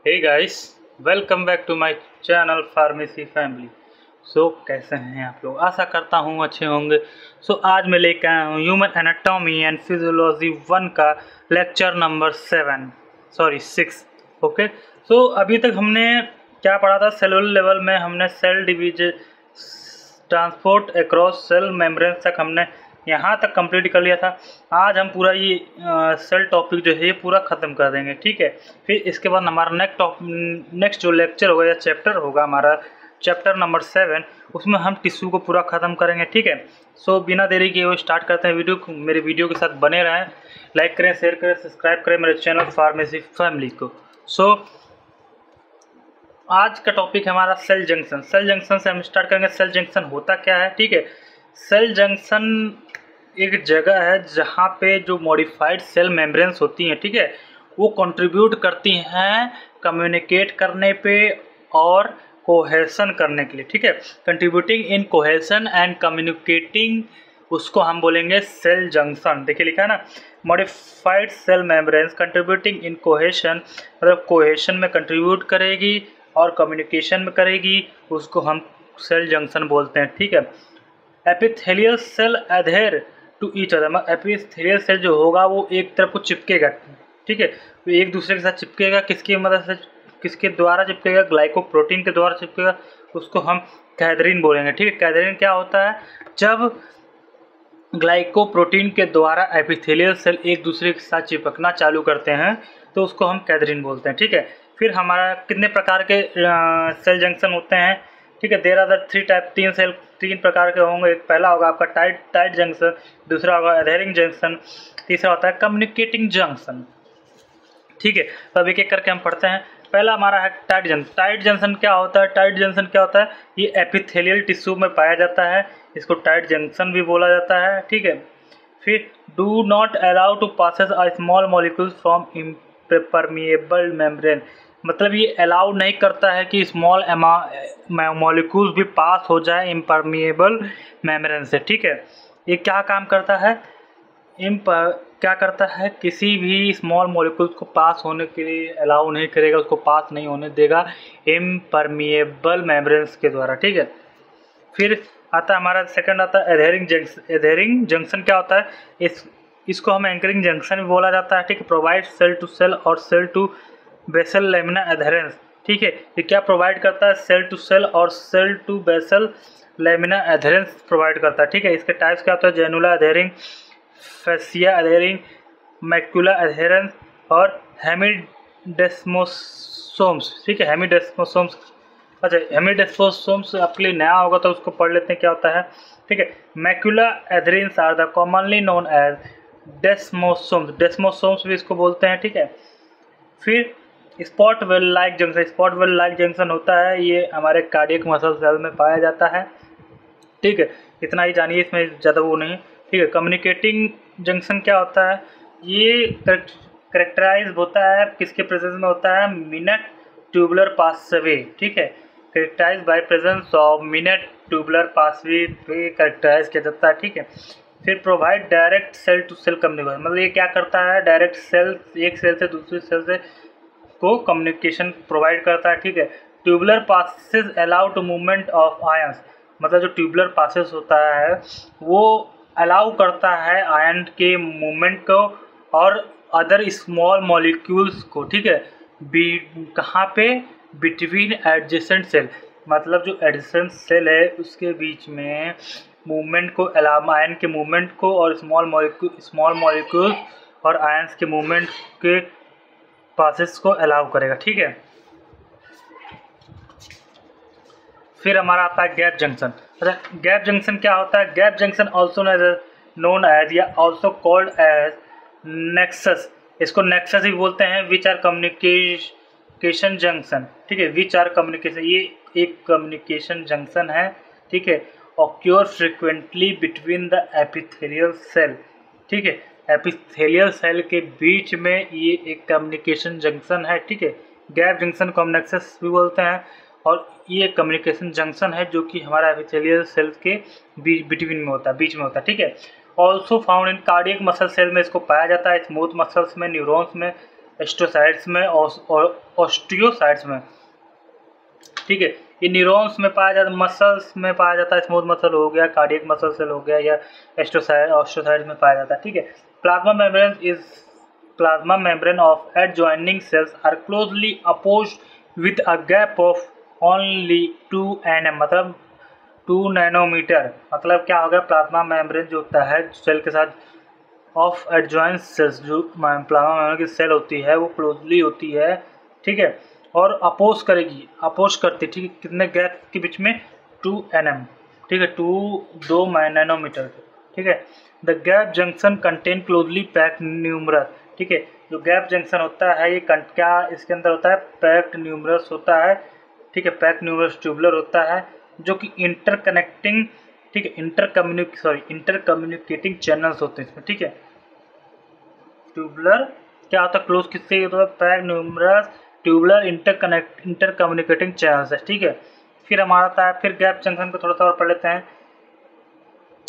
Hey guys, welcome back to my channel pharmacy family. कैसे हैं आप लोग? आशा करता हूँ अच्छे होंगे। आज मैं लेकर आया हूँ ह्यूमन एनाटॉमी एंड फिजियोलॉजी 1 का लेक्चर नंबर 6। ओके। अभी तक हमने क्या पढ़ा था? सेलुलर लेवल में हमने cell division, transport across cell membrane तक हमने यहाँ तक कंप्लीट कर लिया था। आज हम पूरा ये सेल टॉपिक जो है ये पूरा ख़त्म कर देंगे, ठीक है। फिर इसके बाद हमारा नेक्स्ट जो लेक्चर होगा या चैप्टर होगा हमारा चैप्टर नंबर 7, उसमें हम टिश्यू को पूरा ख़त्म करेंगे, ठीक है। बिना देरी किए हुए स्टार्ट करते हैं वीडियो को। मेरे वीडियो के साथ बने रहें, लाइक करें, शेयर करें, सब्सक्राइब करें मेरे चैनल फार्मेसी फैमिली को। आज का टॉपिक है हमारा सेल जंक्शन। सेल जंक्शन से हम स्टार्ट करेंगे। सेल जंक्शन होता क्या है, ठीक है। सेल जंक्शन एक जगह है जहाँ पे जो मॉडिफाइड सेल मेम्ब्रेन्स होती हैं, ठीक है, वो कंट्रीब्यूट करती हैं कम्युनिकेट करने पे और कोहेसन करने के लिए, ठीक है। Contributing in cohesion and communicating, उसको हम बोलेंगे सेल जंक्शन। देखिए लिखा है ना, modified cell membranes contributing in cohesion, मतलब कोहेसन में कंट्रीब्यूट करेगी और कम्युनिकेशन में करेगी, उसको हम सेल जंक्शन बोलते हैं, ठीक है। Epithelial cell adhere to each other, epithelial cell जो होगा वो एक तरफ को चिपकेगा, ठीक है। तो एक दूसरे के साथ चिपकेगा, किसकी मदद से, किसके द्वारा चिपकेगा? ग्लाइकोप्रोटीन के द्वारा चिपकेगा, उसको हम कैथरीन बोलेंगे, ठीक है। कैथरीन क्या होता है? जब ग्लाइकोप्रोटीन के द्वारा एपिथेलियल सेल एक दूसरे के साथ चिपकना चालू करते हैं तो उसको हम कैथरीन बोलते हैं, ठीक है। फिर हमारा कितने प्रकार के सेल जंक्शन होते हैं, ठीक है। देयर आर द 3 टाइप, 3 प्रकार के होंगे। एक पहला होगा आपका टाइट जंक्शन, दूसरा होगा एडहेरिंग जंक्शन, तीसरा होता है कम्युनिकेटिंग जंक्शन, ठीक है। तो अब एक एक करके हम पढ़ते हैं। पहला हमारा है टाइट जंक्शन। टाइट जंक्शन क्या होता है? टाइट जंक्शन क्या होता है? ये एपिथेलियल टिश्यू में पाया जाता है, इसको टाइट जंक्शन भी बोला जाता है, ठीक है। फिर do not allow to passes a small molecules from impermeable membrane, मतलब ये अलाउ नहीं करता है कि स्मॉल मॉलिक्यूल्स भी पास हो जाए इम्परमिएबल मेम्ब्रेन से, ठीक है। ये क्या काम करता है? क्या करता है? किसी भी स्मॉल मॉलिक्यूल्स को पास होने के लिए अलाउ नहीं करेगा, उसको पास नहीं होने देगा इम्परमिएबल मेम्ब्रेन्स के द्वारा, ठीक है। फिर आता है हमारा सेकंड, आता है एडहेरिंग जंक्शन। एडहेरिंग जंक्शन क्या होता है? इसको हम एंकरिंग जंक्शन भी बोला जाता है, ठीक है। प्रोवाइड सेल टू सेल और cell to basal lamina adherence, ठीक है। ये क्या प्रोवाइड करता है? सेल टू सेल और cell to basal lamina adherence provide करता है, ठीक है। इसके टाइप्स क्या होता है? Zonula adhering, fascia adhering, macula adherens और हेमिडेस्मोसोम्स, ठीक है। हेमिडेस्मोसोम्स, अच्छा हेमिडेस्मोसोम्स आपके लिए नया होगा तो उसको पढ़ लेते हैं क्या होता है, ठीक है। Macula adherens are the commonly known as desmosomes, desmosomes भी इसको बोलते हैं, ठीक है। फिर spot weld like junction. Spot weld like junction होता है, ये हमारे कार्डियक मसल सेल में पाया जाता है, ठीक है। इतना ही जानिए, इसमें ज़्यादा वो नहीं, ठीक है। कम्युनिकेटिंग जंक्शन क्या होता है? ये करेक्टराइज होता है, किसके प्रेजेंस में होता है? मिनट ट्यूबुलर पासवे, ठीक है। Characterize by presence of minute tubular passageway पे करेक्टराइज किया जाता है, ठीक है। फिर provide direct cell to cell communication, मतलब ये क्या करता है? डायरेक्ट सेल, एक सेल से दूसरी सेल से को कम्युनिकेशन प्रोवाइड करता है, ठीक है। Tubular passes allow to movement of ions, मतलब जो ट्यूबुलर पासेस होता है वो अलाउ करता है आयन के मूवमेंट को और अदर स्मॉल मॉलिक्यूल्स को, ठीक है। कहाँ पे? बिटवीन एडजेसेंट सेल, मतलब जो एडजेसेंट सेल है उसके बीच में मूवमेंट को, आयन के मूवमेंट को और स्मॉल मॉलिक्यूल्स और आयंस के मूवमेंट के पासेस को अलाउ करेगा, ठीक है। फिर हमारा आता है गैप जंक्शन। अच्छा, गैप जंक्शन क्या होता है? Gap junction also known as या ऑल्सो कॉल्ड एज नेक्सस, इसको नेक्सस भी बोलते हैं। विच आर कम्युनिकेशन जंक्शन, ठीक है। विच आर कम्युनिकेशन, ये एक कम्युनिकेशन जंक्शन है, ठीक है। Occur frequently between the epithelial cell, ठीक है। एपिथेलियल सेल के बीच में ये एक कम्युनिकेशन जंक्शन है, ठीक है। गैप जंक्शन को हम नेक्सस भी बोलते हैं और ये कम्युनिकेशन जंक्शन है जो कि हमारा एपिथेलियल सेल्स के बिटवीन में होता है, बीच में होता है, ठीक है। Also found in cardiac muscle cell में इसको पाया जाता है, स्मूथ मसल्स में, न्यूरॉन्स में, एस्ट्रोसाइट्स में और ऑस्टियोसाइट्स में, ठीक है। ये न्यूरॉन्स में पाया जाता है, मसल्स में पाया जाता है, स्मूथ मसल हो गया, कार्डियक मसल सेल हो गया, या ऑस्टियोसाइट्स में पाया जाता है, ठीक है। Plasma membrane of adjoining cells are closely apposed with a gap of only 2 nm, मतलब 2 नैनोमीटर। मतलब क्या होगा, प्लाज्मा मेम्ब्रेन जो होता है सेल के साथ ऑफ एडजॉइंट सेल्स, जो प्लाज्मा मेम्ब्रेन की सेल होती है वो क्लोजली होती है, ठीक है, और अपोज करेगी, अपोज करती, ठीक है, कितने गैप के बीच में, 2 nm, ठीक है, 2 नैनोमीटर, ठीक है। The gap junction contain closely packed numerous, ठीक है, जो गैप जंक्शन होता है ये क्या इसके अंदर होता है, पैक्ड न्यूमरस होता है, ठीक है, पैक्ड न्यूमरस ट्यूबुलर होता है, जो कि इंटरकनेक्टिंग, ठीक है, इंटर कम्युनिकेटिंग चैनल्स होते हैं इसमें, ठीक है। ट्यूबुलर क्या होता है, क्लोज किससे होता है, packed numerous tubular inter communicating channels है, ठीक है। फिर हमारा आता है, फिर गैप जंक्शन को थोड़ा सा और पढ़ लेते हैं।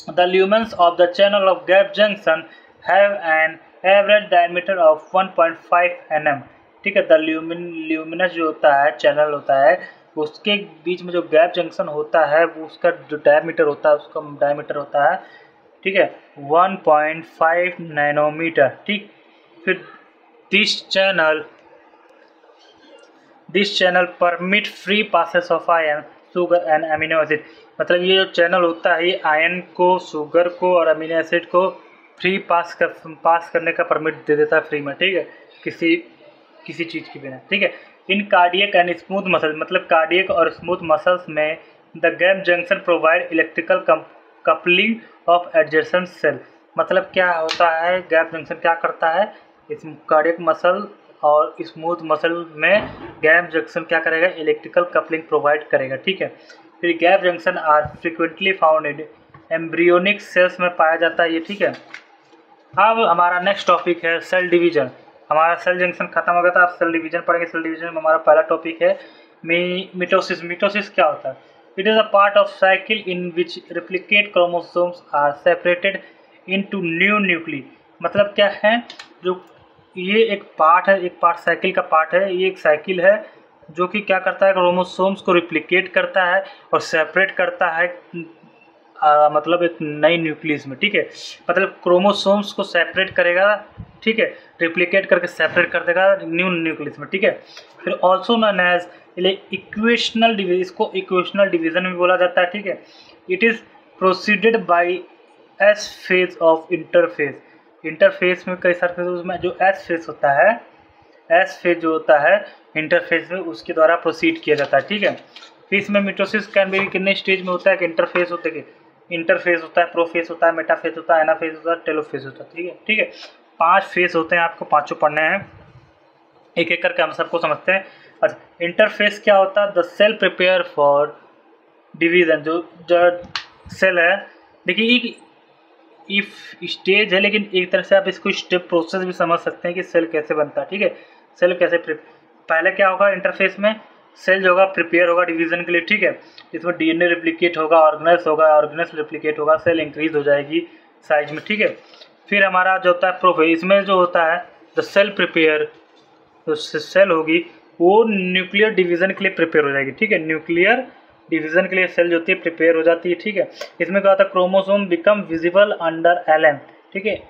The lumens of the channel of gap junction have an average diameter of 1.5 nm, ठीक है। द ल्यूमिनस जो होता है, चैनल होता है, उसके बीच में जो गैप जंक्शन होता है वो उसका जो डायमीटर होता है, उसका डायमीटर होता है, ठीक है, 1.5 नैनोमीटर, ठीक। फिर this channel permit free passes of ion, sugar and amino acid, मतलब ये जो चैनल होता है ये आयन को, शुगर को और अमीनो एसिड को फ्री पास करने का परमिट दे देता है, फ्री में, ठीक है, किसी चीज़ के बिना, ठीक है। In cardiac and smooth muscles, मतलब कार्डियक और स्मूथ मसल्स में the gap junction provide electrical coupling of adjacent cell, मतलब क्या होता है, गैप जंक्शन क्या करता है, इस कार्डियक मसल और स्मूथ मसल में गैप जंक्शन क्या करेगा, इलेक्ट्रिकल कपलिंग प्रोवाइड करेगा, ठीक है। फिर gap junction are frequently found in embryonic cells में पाया जाता है ये, ठीक है। अब हमारा नेक्स्ट टॉपिक है सेल डिवीजन। हमारा सेल जंक्शन खत्म हो गया था, अब सेल डिवीजन पढ़ेंगे। सेल डिवीजन में हमारा पहला टॉपिक है मिटोसिस। मिटोसिस क्या होता है, it is a part of cycle in which replicate chromosomes are separated into new nuclei, मतलब क्या है, जो ये एक पार्ट है, एक पार्ट साइकिल का पार्ट है, ये एक साइकिल है जो कि क्या करता है, क्रोमोसोम्स को रिप्लिकेट करता है और सेपरेट करता है, मतलब एक नई न्यूक्लियस में, ठीक है, मतलब क्रोमोसोम्स को सेपरेट करेगा, ठीक है, रिप्लिकेट करके सेपरेट कर देगा न्यू न्यूक्लियस में, ठीक है। फिर also known as equational division, इसको इक्वेशनल डिवीजन भी बोला जाता है, ठीक है। It is proceeded by S phase of interphase. Interphase में कई सारे फेज, उसमें जो एस फेज होता है, एस फेज जो होता है इंटरफेस में, उसके द्वारा प्रोसीड किया जाता है, ठीक है। फिर इसमें मिटोसिस कैन बी कितने स्टेज में होता है, कि इंटरफेस होता है, इंटरफेस होता है, प्रोफेस होता है, मेटाफेस होता है, एनाफेस होता है, टेलोफेस होता है, ठीक है, ठीक है। 5 फेस होते हैं, आपको पाँचों पढ़ने हैं, एक एक करके हम सबको समझते हैं। अच्छा, इंटरफेस क्या होता है, the cell prepare for division, जो सेल है, देखिए एक इफ स्टेज है, लेकिन एक तरह से आप इसको स्टेप प्रोसेस भी समझ सकते हैं कि सेल कैसे बनता है, ठीक है। सेल कैसे पहले क्या होगा, इंटरफेस में सेल जो होगा प्रिपेयर होगा डिवीजन के लिए, ठीक है। इसमें डीएनए रिप्लिकेट होगा, ऑर्गेनेल्स होगा, ऑर्गेनेल्स रिप्लिकेट होगा, सेल इंक्रीज हो जाएगी साइज में, ठीक है। फिर हमारा जो होता है प्रोफेस, इसमें जो होता है द सेल प्रिपेयर, जो सेल होगी वो न्यूक्लियर डिवीजन के लिए प्रिपेयर हो जाएगी, ठीक है। न्यूक्लियर डिवीजन के लिए सेल जो होती है प्रिपेयर हो जाती है, ठीक है। इसमें क्या होता है, क्रोमोसोम बिकम विजिबल अंडर एलन, ठीक है,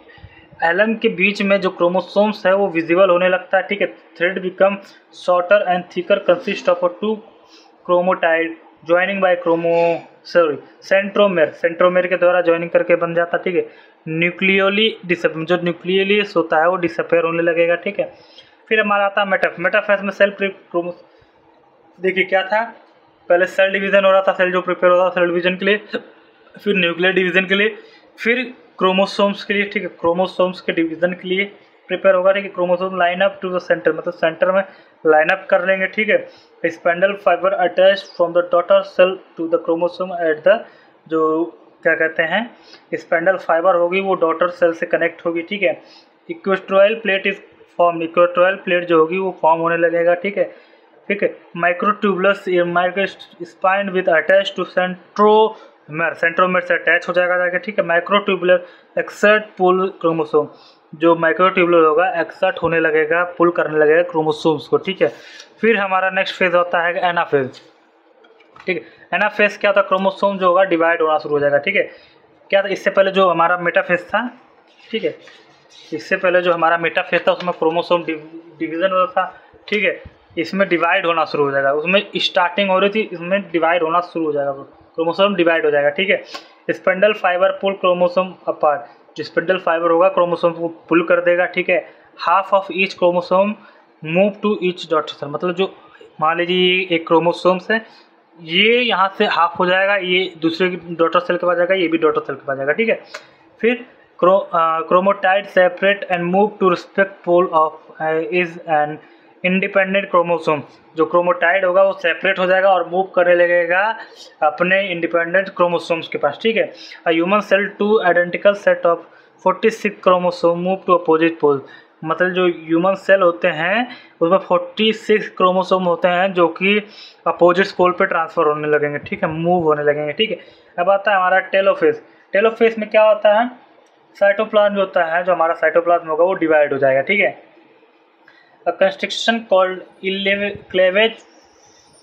एलन के बीच में जो क्रोमोसोम्स है वो विजिबल होने लगता है, ठीक है। Thread become shorter and thicker, consist of 2 chromatid joining by centromere के द्वारा ज्वाइनिंग करके बन जाता है, ठीक है। न्यूक्लियोली जो न्यूक्लियस होता है वो डिसअपेयर होने लगेगा, ठीक है। फिर हमारा आता है मेटाफेज में सेल देखिए क्या था, पहले सेल डिवीजन हो रहा था, सेल जो प्रिपेयर हो रहा था सेल डिवीजन के लिए, फिर न्यूक्लियर डिवीजन के लिए, फिर क्रोमोसोम्स के लिए, ठीक है, क्रोमोसोम्स के डिवीजन के लिए प्रिपेयर होगा, ठीक है। Chromosome line up to the centre, मतलब सेंटर में लाइन अप कर लेंगे, ठीक है। Spindle fibre attach from the daughter cell to the chromosome at the, जो क्या कहते हैं, स्पेंडल फाइबर होगी वो डॉटर सेल से कनेक्ट होगी, ठीक है। इक्वेस्ट्रॉयल प्लेट इज फॉर्म, इक्वेस्ट्रॉयल प्लेट जो होगी वो फॉर्म होने लगेगा, ठीक है, ठीक है। Microtubules spindle with attach to centromere से अटैच हो जाएगा, ठीक है। माइक्रोट्यूबुलर एक्सर्ट पुल क्रोमोसोम, जो माइक्रोट्यूबुलर होगा एक्सर्ट होने लगेगा, पुल करने लगेगा क्रोमोसोम्स को, ठीक है। फिर हमारा नेक्स्ट फेज होता है एनाफेज, ठीक है। एनाफेज क्या होता है, क्रोमोसोम जो होगा डिवाइड होना शुरू हो जाएगा, ठीक है। क्या था, इससे पहले जो हमारा मेटाफेज था, ठीक है, इससे पहले जो हमारा मेटाफेज था उसमें क्रोमोसोम डिवीजन होता था, ठीक है। इसमें डिवाइड होना शुरू हो जाएगा, उसमें स्टार्टिंग हो रही थी, इसमें डिवाइड होना शुरू हो जाएगा, क्रोमोसोम डिवाइड हो जाएगा, ठीक है। Spindle fibre pull chromosome apart, जो स्पिंडल फाइबर होगा क्रोमोसोम को पुल कर देगा, ठीक है। Half of each chromosome move to each daughter cell, मतलब जो मान लीजिए एक क्रोमोसोम्स है, ये यहाँ से हाफ हो जाएगा, ये दूसरे डॉटर सेल के पास जाएगा, ये भी डॉटर सेल के पास जाएगा, ठीक है। फिर chromatid separate and move to respect pole of is an independent chromosome, जो क्रोमोटाइड होगा वो सेपरेट हो जाएगा और मूव करने लगेगा अपने इंडिपेंडेंट क्रोमोसोम्स के पास, ठीक है। A human cell two identical set of 46 chromosome move to opposite pole, मतलब जो ह्यूमन सेल होते हैं उसमें 46 क्रोमोसोम होते हैं जो कि अपोजिट पोल पे ट्रांसफ़र होने लगेंगे, ठीक है, मूव होने लगेंगे, ठीक है। अब आता है हमारा टेलोफेज। टेलोफेज में क्या होता है, साइटोप्लाज्म जो होता है, जो हमारा साइटोप्लाज्म होगा वो डिवाइड हो जाएगा, ठीक है। A constriction called cleavage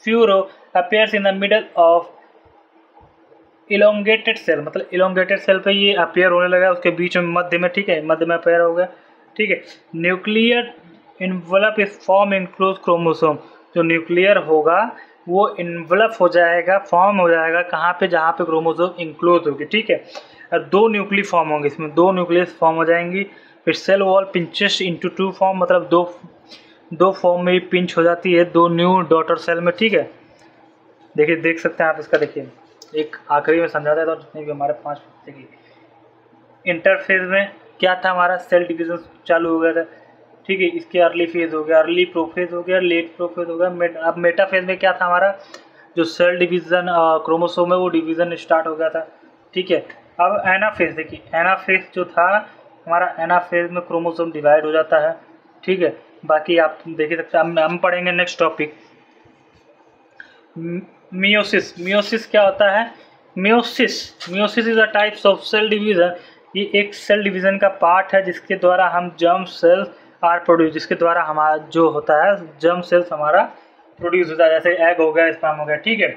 furrow appears in the middle of elongated cell, मतलब elongated cell पे ये appear होने लगा, उसके बीच में मध्य में, ठीक है, मध्य में appear हो गया, ठीक है। Nuclear envelope is formed includes chromosome, जो न्यूक्लियर होगा वो इन्वेलप हो जाएगा, फॉर्म हो जाएगा कहाँ पे, जहाँ पे क्रोमोसोम इंक्लोज होगी, ठीक है। और 2 न्यूक्ली फॉर्म होंगे, इसमें 2 न्यूक्लियस फॉर्म हो जाएंगी। फिर cell wall pinches into 2 form, मतलब दो फॉर्म में पिंच हो जाती है 2 न्यू डॉटर सेल में, ठीक है। देखिए, देख सकते हैं आप इसका, देखिए एक आखिरी में समझा देता हूँ जितने भी हमारे 5 देखिए। इंटरफेज में क्या था, हमारा सेल डिवीजन चालू हो गया था, ठीक है। इसके अर्ली फेज हो गया, अर्ली प्रोफेज हो गया, लेट प्रोफेज हो गया। अब मेटाफेज में क्या था, हमारा जो सेल डिवीज़न क्रोमोसोम है वो डिवीज़न स्टार्ट हो गया था, ठीक है। अब एनाफेज देखिए, एनाफेज जो था हमारा, एनाफेज में क्रोमोसोम डिवाइड हो जाता है, ठीक है। बाकी आप देख ही सकते हैं। हम पढ़ेंगे नेक्स्ट टॉपिक मियोसिस। मियोसिस क्या होता है, meiosis is a types of cell division, ये एक सेल डिवीज़न का पार्ट है जिसके द्वारा हम जर्म सेल्स आर प्रोड्यूस, जिसके द्वारा हमारा जो होता है जर्म सेल्स हमारा प्रोड्यूस होता है, जैसे एग हो गया, स्पर्म हो गया, ठीक है।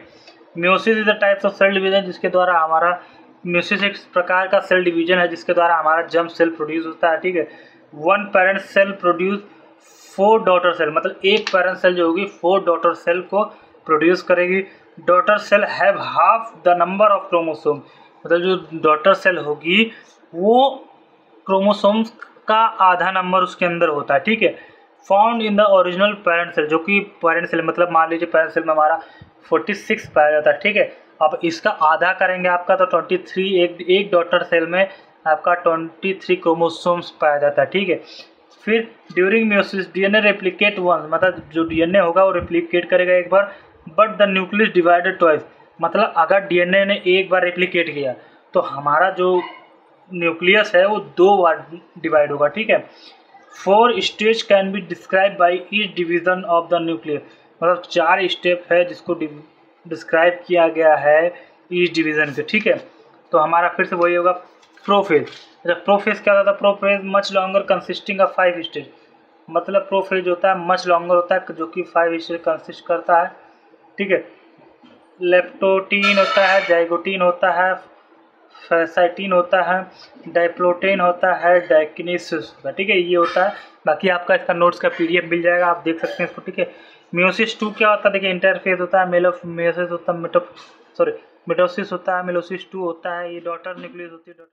Meiosis is the types of cell division जिसके द्वारा हमारा, मियोसिस एक प्रकार का सेल डिवीजन है जिसके द्वारा हमारा जर्म सेल प्रोड्यूस होता है, ठीक है। 1 parent cell produce 4 daughter cell, मतलब एक पेरेंट सेल जो होगी 4 डॉटर सेल को प्रोड्यूस करेगी। Daughter cell have half the number of chromosome, मतलब जो डॉटर सेल होगी वो क्रोमोसोम्स का आधा नंबर उसके अंदर होता है, ठीक है। Found in the original parent cell, जो कि पेरेंट सेल मतलब मान लीजिए पेरेंट सेल में हमारा 46 पाया जाता है, ठीक है। अब इसका आधा करेंगे आपका तो 23, एक डॉटर सेल में आपका 23 क्रोमोसोम्स पाया जाता है, ठीक है। फिर during meiosis DNA replicate once, मतलब जो डीएनए होगा वो रेप्लिकेट करेगा एक बार, but the nucleus divided twice, मतलब अगर डीएनए ने एक बार रेप्लिकेट किया तो हमारा जो न्यूक्लियस है वो 2 बार डिवाइड होगा, ठीक है। 4 stage can be describe by each division of the nucleus, मतलब 4 स्टेप है जिसको डिस्क्राइब किया गया है ईच डिवीजन के, ठीक है। तो हमारा फिर से वही होगा प्रोफेज। अच्छा, प्रोफेज क्या होता है, prophase much longer consisting of 5 stage, मतलब प्रोफेज होता है मच लॉन्गर होता है जो कि 5 स्टेज कंसिस्ट करता है, ठीक है। लेप्टोटीन होता है, जाइगोटीन होता है, फैसाइटिन होता है, डाइप्लोटेन होता है, डाइकिनेसिस होता है, ठीक है, ये होता है। बाकी आपका इसका नोट्स का पीडीएफ मिल जाएगा, आप देख सकते हैं इसको, ठीक है। मियोसिस 2 क्या होता है, देखिए इंटरफेज होता है, मियोसिस होता है, मिटोसिस होता है, मिलोसिस 2 होता है, ये डॉटर न्यूक्लियस होती है।